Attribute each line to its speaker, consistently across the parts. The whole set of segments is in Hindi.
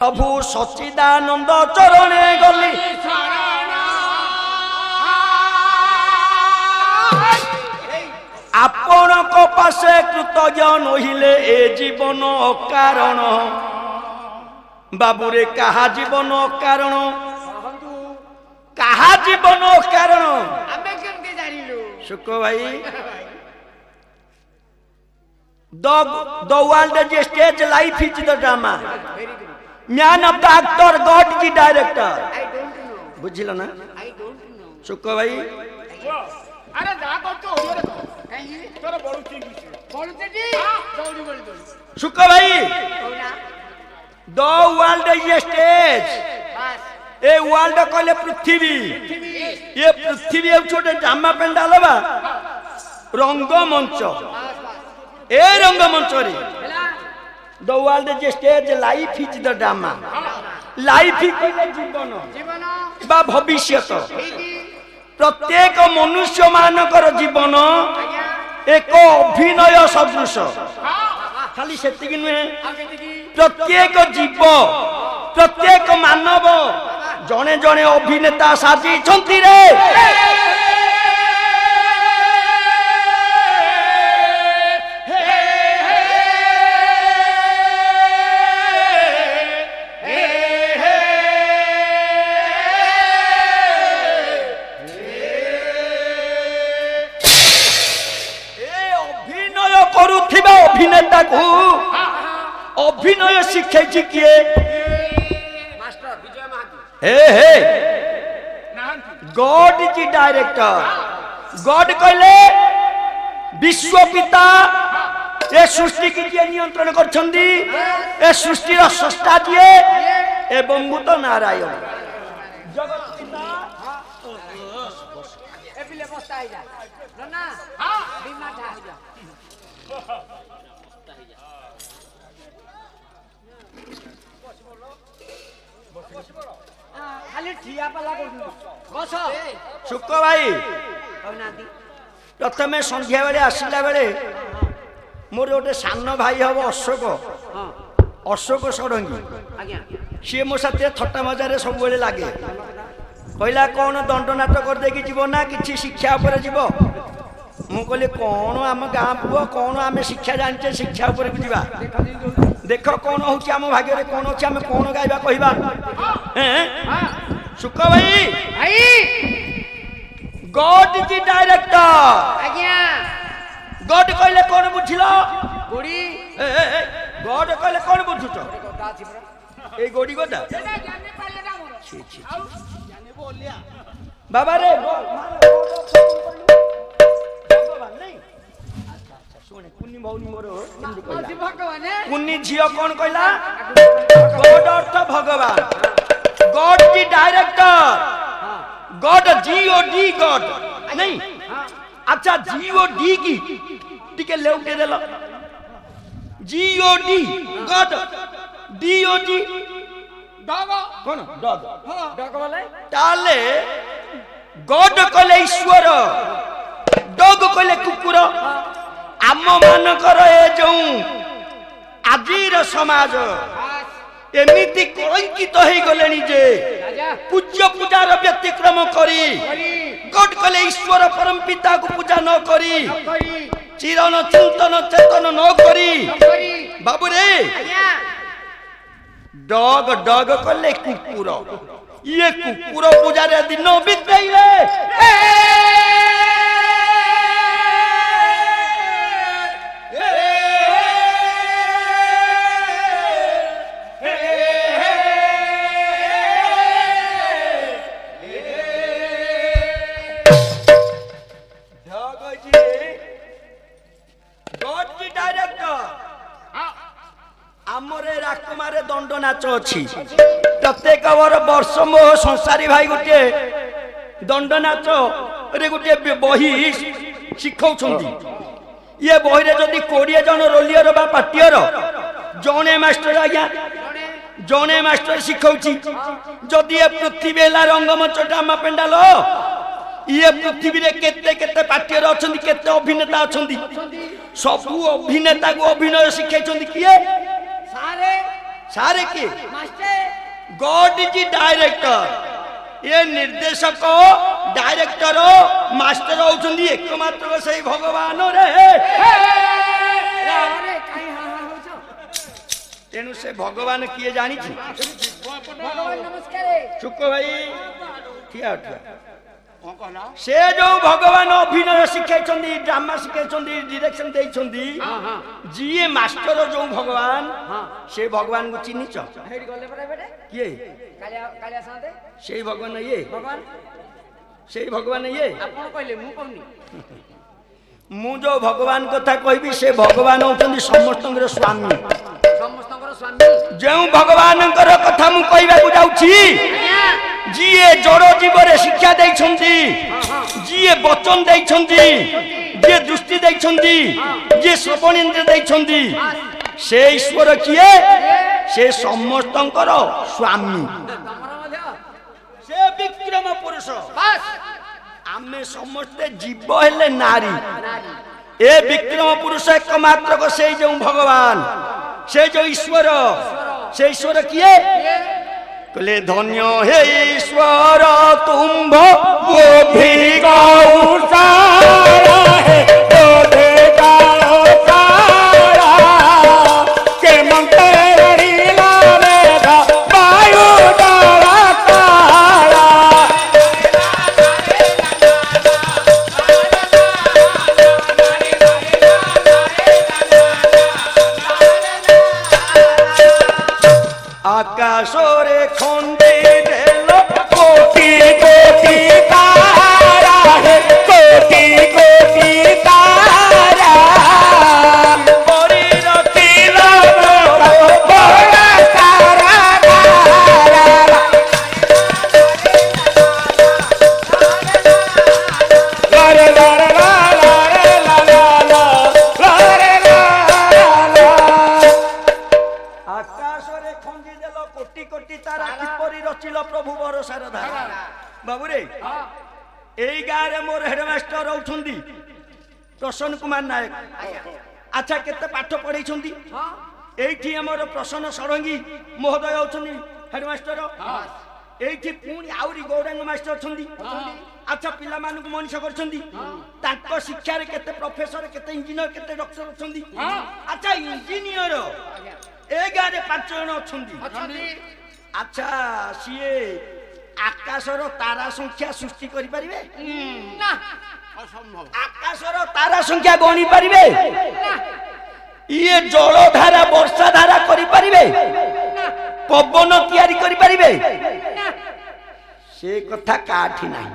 Speaker 1: प्रभु सच्चिदानंद चरणे गली आपण को पासे कृतज्ञ नहिले ए जीवन कारण बाबूरे कहा जीवन कारण कहा जीवन कारण सुख भाई the world is stage life is the drama man of the actor God the director बुझिल ना सुख भाई
Speaker 2: अरे जा तो ओरे कहीं तोर बड़ू की बड़ू जी दौड़ी बड़ी दौड़ी
Speaker 1: सुख भाई the world is stage बस ए वर्ल्ड कहले पृथ्वी ये पृथ्वी छोटे ड्रामा पेंडाल बा रंग मंच ए रंग मंच रे the world is stage life is the drama life कहले जीवन
Speaker 2: जीवन
Speaker 1: बा भविष्यत प्रत्येक मनुष्य मानकर जीवन एक अभिनय सदृश खाली सेतिक नुहे प्रत्येक जीव प्रत्येक मानव जने जने अभिनेता साजी छंती रे अभिनेता को अभिनय शिक्षे किए
Speaker 2: मास्टर विजय महांती
Speaker 1: हे गॉड इज डायरेक्टर गॉड कहले विश्व पिता ए सृष्टि की जे नियंत्रण करछंदी ए सृष्टि रा स्रष्टा जे एवं भूत नारायण जगत पिता
Speaker 2: ए पिले बस्ता आइ जा ना हां बीमा ठा जा खाली ठिया पला बस
Speaker 1: सुख भाई प्रथमे संध्या बेले आसिला बेले मोर गोटे सान भाई हम अशोक अशोक षडंगी सी मो साथ थट्टा मजार सब लगे कहला कौन दंड नाटक कर देकी जीव ना कि शिक्षा उपर जीव मु कहली कौन आम गाँ पुओ कौन आम शिक्षा जानचे शिक्षा उपर जीवा देख कौन हूँ आम भाग्य कौन अच्छे आम कौन गाइबा कहवा सुख भाई गॉड इज डायरेक्टर गॉड कहले कौन बुझिल गॉड कहले कौन बुझुच ए गोडी गोदा बाबा रे कुन्नी झियो कौन कहला गॉड अर्थ भगवान गॉड की डायरेक्टर गॉड जीओडी गॉड नहीं अच्छा जीओडी की टिके लेउटे देलो जीओडी गॉड डीओडी
Speaker 2: डग
Speaker 1: कौन डग
Speaker 2: डग वाले
Speaker 1: ताले गॉड कहले ईश्वर डग कहले कुकुर आम मानकर ए जो आजिर समाज एमिति कलंकित हो गले जे पूज्य पूजार व्यतिक्रम करी गॉड कहले ईश्वर परम पिता को पूजा न करी चिरन चिंतन चेतन न करी बाबू रे डग डग कहले कुकुर ये कुकुर पूजार दिन बिताइले राकुमारे दंड नाच अच्छी प्रत्येक वर्ष मो संसारी भाई गोटे दंड नाच रे गोटे बही शिखौ ये बही रे जदि 20 जन रोलियर बा पाटियर जने मास्टर आज्ञा जने मास्टर शिखौची जदि ए पृथ्वी है रंगमंच ड्रामा पेंडाल ये पृथ्वी रे केते केते पाटियर अछंदी केते अभिनेता अछंदी सबु अभिनेता को अभिनय शिखैछंदी किए सारे किए
Speaker 2: मास्टर
Speaker 1: गॉड इज डायरेक्टर ये निर्देशक डायरेक्टर मास्टर होउछंदी एकमात्र से भगवान रे
Speaker 2: अरे काई हां हां होछो
Speaker 1: तेणु से भगवान किए जानी
Speaker 2: भगवान नमस्कार
Speaker 1: चुप भाई ठिया ठिया
Speaker 2: कौन कहला
Speaker 1: से जो भगवान अभिनय शिखाई ड्रामा शिखाई डायरेक्शन देइछंदी जीए मास्टर जो भगवान से भगवान को चिन्हिच
Speaker 2: हेड गले परे बेटे
Speaker 1: किए
Speaker 2: कालिया कालिया साथे
Speaker 1: से भगवान ये
Speaker 2: भगवान
Speaker 1: से भगवान ये
Speaker 2: आपण कहले मु कहनी
Speaker 1: मु जो भगवान कथा कहबी से भगवान होचंदी समस्तंकर स्वामी
Speaker 2: समस्तंकर स्वामी
Speaker 1: जो भगवान कथा मु कहबा को जाउछी जीए जड़ जीवरे शिक्षा देइछंदी जीए वचन देइछंदी जे दृष्टि देइछंदी जे श्रवण इंद्रिय देइछंदी से ईश्वर किए से समस्तंकर स्वामी
Speaker 2: तमरा मध्य
Speaker 1: से विक्रम पुरुष
Speaker 2: बस
Speaker 1: आमे समस्ते जीव हेले नारी
Speaker 2: नारी
Speaker 1: ए विक्रम पुरुष एकमात्र को से जो भगवान से जो ईश्वर से ईश्वर किए कले धन्य हे ईश्वर तुम्भ वो भी गाऊ सारा है तो दे गाओ सारा के मंत्र रीला मेरा वायु डाला तारा आकाशरे खंडे देलो कोटि कोटि तारा है कोटि कोटि तारा परी रतिला बड़ा तारा ला ला ला आकाशरे खंडी देलो कोटि कोटि तारा किपरि रचिल प्रभु भरोसार धारा बाबू रे एई गारे मोर हेडमास्टर रहउछंदी प्रसन्न कुमार नायक अच्छा केते पाठ पढै छंदी एठी हमर प्रसन्न सरंगी महोदय होछंदी हेडमास्टर एठी पुणी आउरी गौरांग मास्टर छंदी अच्छा पिला मानु को मनीष करछंदी ताको शिक्षा रे केते प्रोफेसर केते इंजीनियर केते डॉक्टर छंदी अच्छा इंजीनियर ए गारे 5 जण छंदी अच्छा सीए आकाशर तारा संख्या सृष्टि करि परिबे
Speaker 2: ना असंभव
Speaker 1: आकाशर तारा संख्या गणी परिबे ये जल धारा वर्षा धारा करि परिबे पवन तैयारी करि परिबे से कथा काठी नाही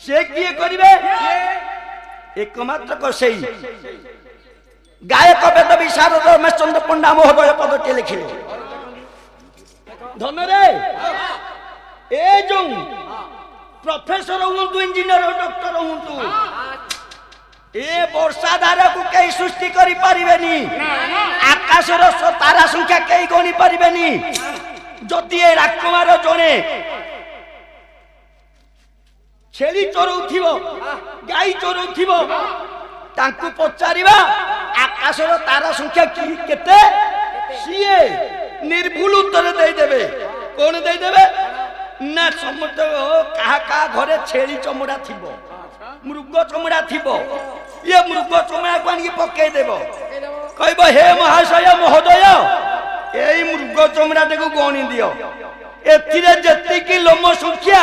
Speaker 1: से किए करिबे एकमात्र को सेई गायक वेद विशारद रमेश चंद्र पंडा महोदय पदटी लिखिले धन रे ए जो प्रोफेसर हूँ इंजीनियर डॉक्टर हूँ ए वर्षा धारा को कई सृष्टि करि परिबेनी आकाशर तारा संख्या कई गणी परिबेनी जदि ए राजकुमार जणे छेली चोरउथिबो गाई चोरउथिबो तांकु पचारिबा आकाशर तारा संख्या केते सीए निर्भुल उत्तर दे देबे कोन दे देबे ना समस्त कहा कहा घरे छेली चमड़ा थिबो मृग चमड़ा थिबो ये मृग चमड़ा को आनी पक्के देबो कहबो हे महाशय महोदय एई मृग चमड़ा को गणी दियो एथिरे जति की लोम संख्या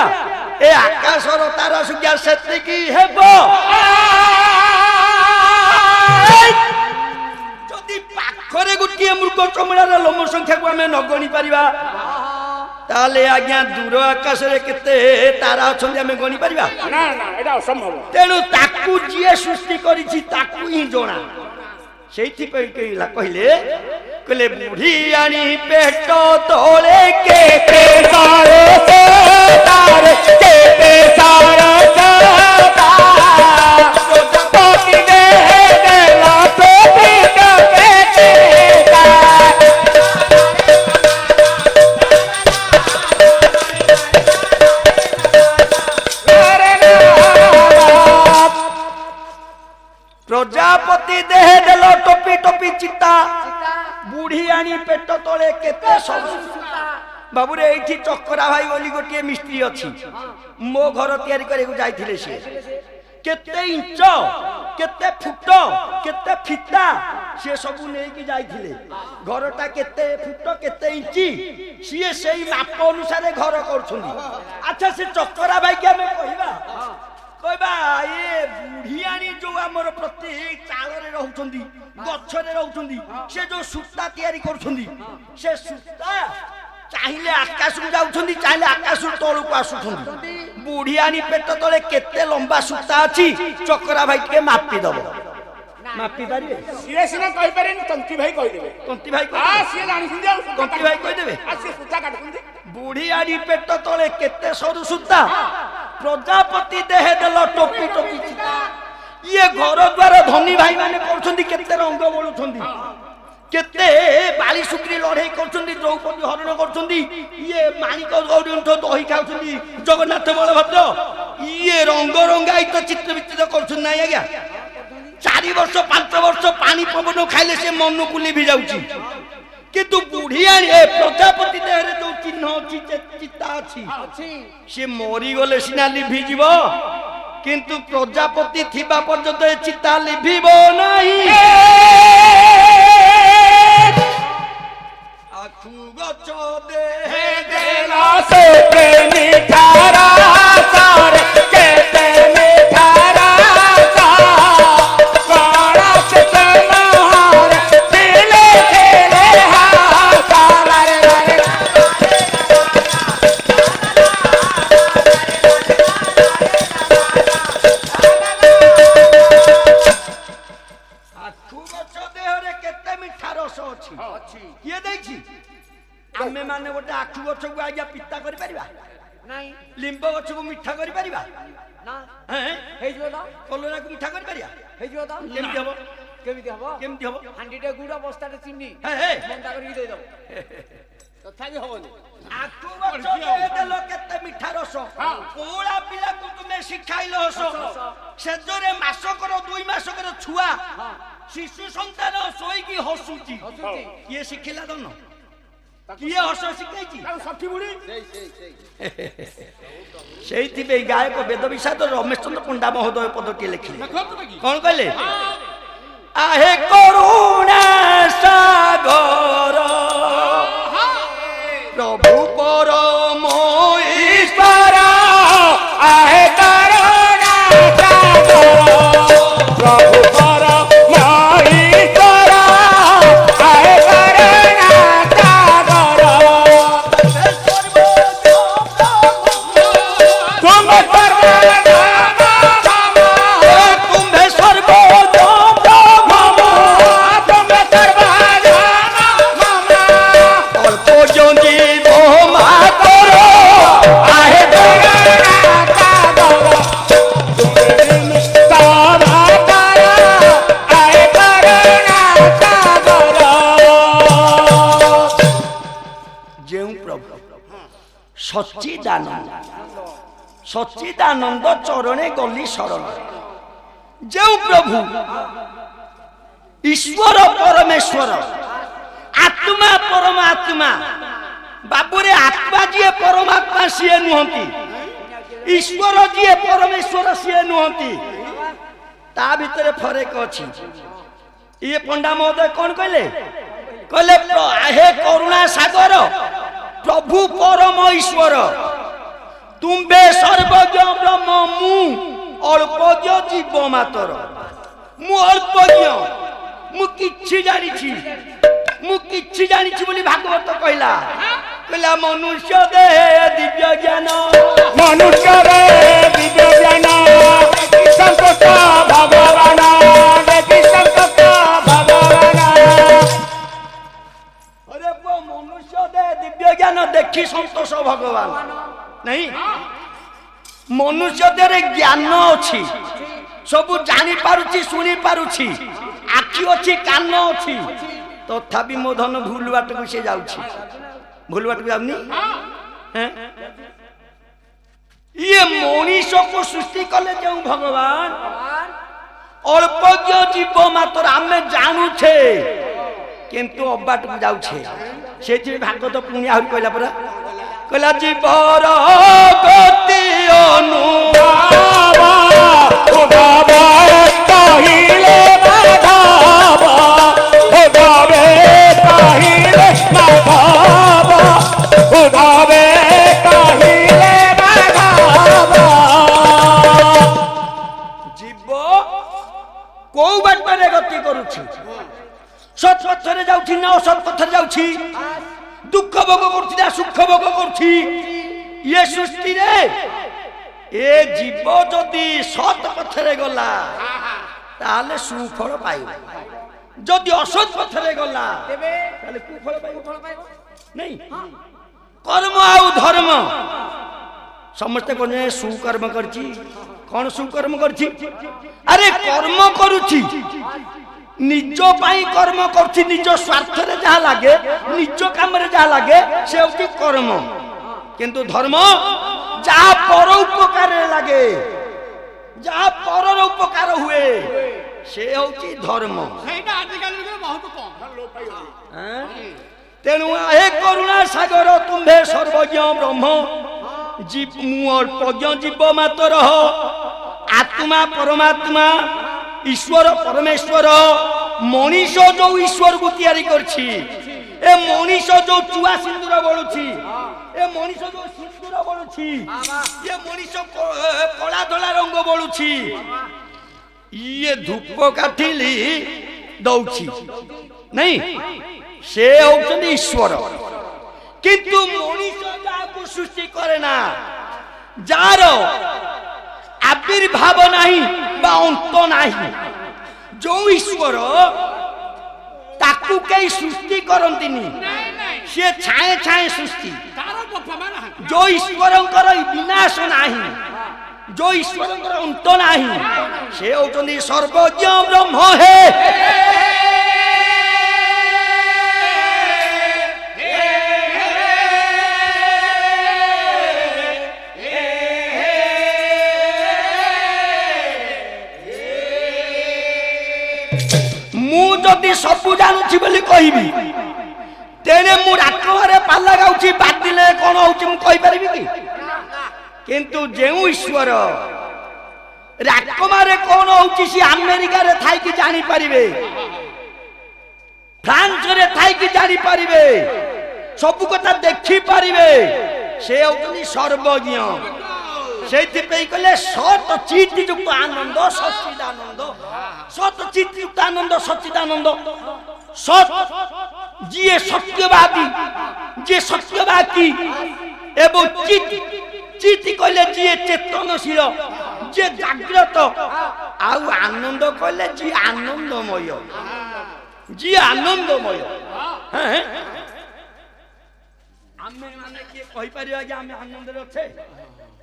Speaker 1: ए आकाशर तारा संख्या सेति की हेबो जदि पाखरे गुटिए मृग चमड़ार लोम संख्या को आमे न गणी परिबा ताले आज्ञा दूर आकाश रे केते तारा अछंदी आमे गणी परिबा
Speaker 2: ना ना एटा असंभव
Speaker 1: तेनु ताकू जिए सृष्टि करिछि ताकू ही जणा सेठी पे कहिला कहिले कले बुढ़ी आनी पेट तोले के सारे से तारे के सारे से पति दे देला पति के प्रजापति देह देलो टोपी टोपी चित्ता बुढ़ी आनी पेट तले केते सब बाबूरे एठी चक्करा भाई बोली गोटे मिस्त्री अच्छी मो घर तैयारी करे जाइथिले से केते इंच केते फुट केते फिता से सब नहीं जाइथिले घरटा केते फुट केते इंची सीए सेई माप अनुसार घर करछुंदी अच्छा से चक्करा भाई के हमें कहबा कहबा ये बुढ़ी आनी जो हमर प्रत्येक चाल रे रहउछंदी गछ रे रहउछंदी से जो सूता तैयारी करछुंदी से सूता चाहिले आकाश को जाउछंदी चाहिले आकाश तळु को आसुछंदी बुढ़ी आनी पेट तले केते लंबा सूता अछि चक्करा भाई के मापी दबो मापी पारिबे
Speaker 2: सिरे सिने कहि पारेन तंती भाई कहि देबे
Speaker 1: तंती भाई
Speaker 2: आ सिए जानि सिंदे
Speaker 1: तंती भाई कहि देबे
Speaker 2: आ सिए सूता काटुंदी
Speaker 1: बुढ़ी आनी पेट तले केते सरू सूता प्रजापति देहे देलो टोपी टोपी चिता ये घर द्वार धनी भाई माने करछंदी केते रंग बोलुछंदी केते बाली सुक्री लड़ाई करछंदी द्रौपदी हरण करछंदी ये माणिक गौरीठ दही खाउछंदी जगन्नाथ बलभद्र ये रंग रंगाई तो चित्र विचित्र करछन नाही आज्ञा 4 वर्ष 5 वर्ष पानी पवन खाइले से मन कुली भी जाउची किंतु बुढ़िया प्रजापति देहरे जो चिन्ह अछि चिता अछि से मरी गले सिना लिभि जीवो किंतु प्रजापति थिबा पर्यंत चिता लिभिबो नाही आखु गच देहे देला
Speaker 2: से प्रेमी तारा सारे केते मिठारा सा कारा से तनहार दिले खेले हा सारे रे
Speaker 1: आखु गच देहरे केते मिठा रस अछि किए दैछि आमे माने गोटे आखु गछ को आज्ञा पिता करि परिबा
Speaker 2: नहीं
Speaker 1: लिंब गछ को मिठा करि परिबा
Speaker 2: ना
Speaker 1: हैं
Speaker 2: हे जो दा
Speaker 1: कलोरा को मिठा करि परिया
Speaker 2: हे जो दा
Speaker 1: केमति हबो
Speaker 2: केमति हबो हांडीटे गुड़ा बस्ताटे चिनी
Speaker 1: हे
Speaker 2: मंदा करि दे दो तथापि हबोनी
Speaker 1: आखु गछ देलो केते मिठा रस कोळा पिला को तुमे शिखाइलो हस सेजरे मासकर 2 मासकर छुआ शिशु संतान सोई की हसुची ये शिखिला दन किए हस शिखाइची
Speaker 2: सठी बुढ़ी
Speaker 1: सेई गायक वेद विषाद रमेश चंद्र पंडा महोदय पद के लिखिले कौन कहले आहे करुणा सागर प्रभु परम ईश्वर
Speaker 2: आहे करुणा सागर प्रभु परम ईश्वर आहे करुणा सागर तुम
Speaker 1: तुम्हें सर्वोत्तम अल्प जो जीव मातर आहे ଯେଉଁ ପ୍ରଭୁ ସଚ୍ଚିଦାନନ୍ଦ ଚରଣେ ଗଲି ଶରଣ ଯେଉଁ ପ୍ରଭୁ ଈଶ୍ୱର ପରମେଶ୍ୱର आत्मा परमात्मा बाबूरे आत्मा जी परमात्मा सी नुहति ईश्वर जी परमेश्वर सी नुहति ता भितर फरक अछि ये पंडा महोदय कौन कहले कहले हे करुणा सागर प्रभु परम ईश्वर तुम्बे सर्वज्ञ ब्रह्म मु अल्पज्ञ जीव मातर मु अल्पज्ञ मु किछि जानिछि मु किछि जानिछि बोली भागवत कहला कहला मनुष्य देह दिव्य ज्ञान
Speaker 2: संतोष भगवान संतोष भगवान
Speaker 1: अरे वो मनुष्य देह दिव्य ज्ञान देखी संतोष भगवान नहीं मनुष्य देह ज्ञान अछि सब जानी पारुछि सुनी पारुछि आखि अछि कान अछि तथापि मो धन भूल बाट को से जाउछि भूल बाट को जाउनी हैं ये मनीष को सृष्टि कले जो भगवान अल्पज्ञ जीव मात्र आमे जानू छे কিন্তু ଅବାଟକୁ ଯାଉଛି ସେଇଥିପାଇଁ ଭାଗବତ ପୁଣି ଆହୁରି କହିଲା ପରା କହିଲା ଜୀବର ଗତି ଅନୁଭବ
Speaker 3: କହିଲେ ମାଧବ ଉଦ୍ଧବେ କହିଲେ ମାଧବ ଉଦ୍ଧବେ କହିଲେ ମାଧବ
Speaker 1: ଜୀବ କୋଉ ବାଟରେ ଗତି କରୁଛି ସତ୍ ପଥରେ ଯାଉଛି ନା ଅସତ୍ ପଥରେ ଯାଉଛି ଦୁଃଖ ଭୋଗ କରୁଛି ନା ସୁଖ ଭୋଗ କରୁଛି ଇଏ ସୃଷ୍ଟିରେ ଏ ଜୀବ ଯଦି ସତ୍ ପଥରେ ଗଲା ତାହେଲେ ସୁଫଳ ପାଇବ ଯଦି ଅସତ୍ ପଥରେ ଗଲା ତାହେଲେ କୁଫଳ ପାଇବ ନାଇଁ କର୍ମ ଆଉ ଧର୍ମ ସମସ୍ତେ କହିଲେ ସୁକର୍ମ କରିଛି କଣ ସୁକର୍ମ କରିଛି ଆରେ କର୍ମ କରୁଛି ନିଜ ପାଇଁ କର୍ମ କରୁଛି ନିଜ ସ୍ୱାର୍ଥରେ ଯାହା ଲାଗେ ନିଜ କାମରେ ଯାହା ଲାଗେ ସେ ହେଉଛି କର୍ମ କିନ୍ତୁ ଧର୍ମ ଯାହା ପର ଉପକାରରେ ଲାଗେ ଯାହା ପରର ଉପକାର ହୁଏ ସେ ହେଉଛି ଧର୍ମ
Speaker 2: ସେଇଟା ଆଜିକାଲି ବହୁତ କମ ଲୋପ ପାଇଗଲାଣି।
Speaker 1: ତେଣୁ ହେ କରୁଣା ସାଗର ତୁମ୍ଭେ ସର୍ବଜ୍ଞ ବ୍ରହ୍ମ ମୁଁ ଅଳ୍ପଜ୍ଞ ଜୀବ ମାତ୍ର ଆତ୍ମା ପରମାତ୍ମା ଈଶ୍ୱର ପରମେଶ୍ୱର ମଣିଷ ଯୋଉ ଈଶ୍ୱରକୁ ତିଆରି କରିଛି ଏ ମଣିଷ ଯୋଉ ଚୁଆ ସିନ୍ଦୁର ବଳୁଛି ଏ ମଣିଷ ଯୋଉ ସିନ୍ଦୁର ବଳୁଛି ଏ ମଣିଷ କଳା ଧଳା ରଙ୍ଗ ବଳୁଛି ଇଏ ଧୂପ କାଠିଲି ଦଉଛି ନାଇଁ ସେ ହଉଛନ୍ତି ଈଶ୍ୱର କିନ୍ତୁ ମଣିଷ ଯାହାକୁ ସୃଷ୍ଟି କରେ ନା ଯାହାର ଆବିର୍ଭାବ ନାହିଁ ବା ଅନ୍ତ ନାହିଁ ଯୋଉ ଈଶ୍ୱର ତାକୁ କେହି ସୃଷ୍ଟି କରନ୍ତିନି ସିଏ ଛାଏଁ ଛାଏଁ ସୃଷ୍ଟି ଯୋଉ ଈଶ୍ୱରଙ୍କର ବିନାଶ ନାହିଁ ଯୋଉ ଈଶ୍ୱରଙ୍କର ଅନ୍ତ ନାହିଁ ସେ ହଉଛନ୍ତି ସର୍ବଜ୍ଞ ବ୍ରହ୍ମ ହେ ମୁଁ ଯଦି ସବୁ ଜାଣୁଛି ବୋଲି କହିବି ତେଣେ ମୁଁ ରାକମାରେ ପାଲା ଗାଉଛି ବାଦିଲେ କଣ ହଉଛି ମୁଁ କହିପାରିବି କି କିନ୍ତୁ ଯେଉଁ ଈଶ୍ୱର ରାକମାରେ କଣ ହଉଛି ସେ ଆମେରିକାରେ ଥାଇକି ଜାଣିପାରିବେ ଫ୍ରାନ୍ସରେ ଥାଇକି ଜାଣିପାରିବେ ସବୁ କଥା ଦେଖିପାରିବେ ସେ ହଉଛନ୍ତି ସର୍ବଜ୍ଞ ସେଇଥିପାଇଁ କହିଲେ ସତ ଚିତ୍ ଯୁକ୍ତ ଆନନ୍ଦ ସଚ୍ଚିଦାନନ୍ଦ ସତ ଚିତ୍ ଯୁକ୍ତ ଆନନ୍ଦ ସଚ୍ଚିଦାନନ୍ଦ ସତ ଯିଏ ସତ୍ୟବାଦୀ ଯିଏ ସତ୍ୟବାଦୀ ଏବଂ ଚିତ୍ ଚିତ୍ କହିଲେ ଯିଏ ଚେତନଶୀଳ ଯିଏ ଜାଗ୍ରତ ଆଉ ଆନନ୍ଦ କହିଲେ ଯିଏ ଆନନ୍ଦମୟ ଯିଏ ଆନନ୍ଦମୟ ଆମେ ମାନେ କିଏ କହିପାରିବା କି ଆମେ ଆନନ୍ଦରେ ଅଛେ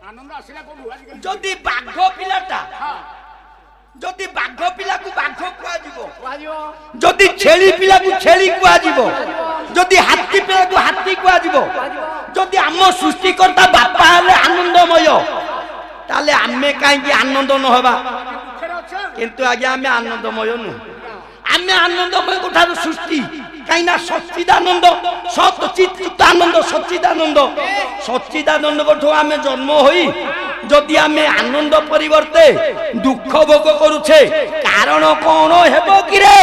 Speaker 2: ଆନନ୍ଦ ଆସିଲା କୋଉଠୁ ଆଜିକାଲି
Speaker 1: ଯଦି ବାଘ ପିଲାଟା ଯଦି ବାଘ ପିଲାକୁ ବାଘ କୁହାଯିବ ଯଦି ଛେଳି ପିଲାକୁ ଛେଳି କୁହାଯିବ ଯଦି ହାତୀ ପିଲାକୁ ହାତୀ କୁହାଯିବ ଯଦି ଆମ ସୃଷ୍ଟିକର୍ତ୍ତା ବାପା ହେଲେ ଆନନ୍ଦମୟ ତାହେଲେ ଆମେ କାହିଁକି ଆନନ୍ଦ ନ ହେବା କିନ୍ତୁ ଆଜ୍ଞା ଆମେ ଆନନ୍ଦମୟ ନୁହଁ ଆମେ ଆନନ୍ଦମୟ ଠାରୁ ସୃଷ୍ଟି କାହିଁକି ନା ସଚ୍ଚିଦାନନ୍ଦ ସତ ଚିତ୍ ଆନନ୍ଦ ସଚ୍ଚିଦାନନ୍ଦ ସଚ୍ଚିଦାନନ୍ଦଙ୍କଠୁ ଆମେ ଜନ୍ମ ହୋଇ ଯଦି ଆମେ ଆନନ୍ଦ ପରିବର୍ତ୍ତେ ଦୁଃଖ ଭୋଗ କରୁଛେ କାରଣ କଣ ହେବ କି ରେ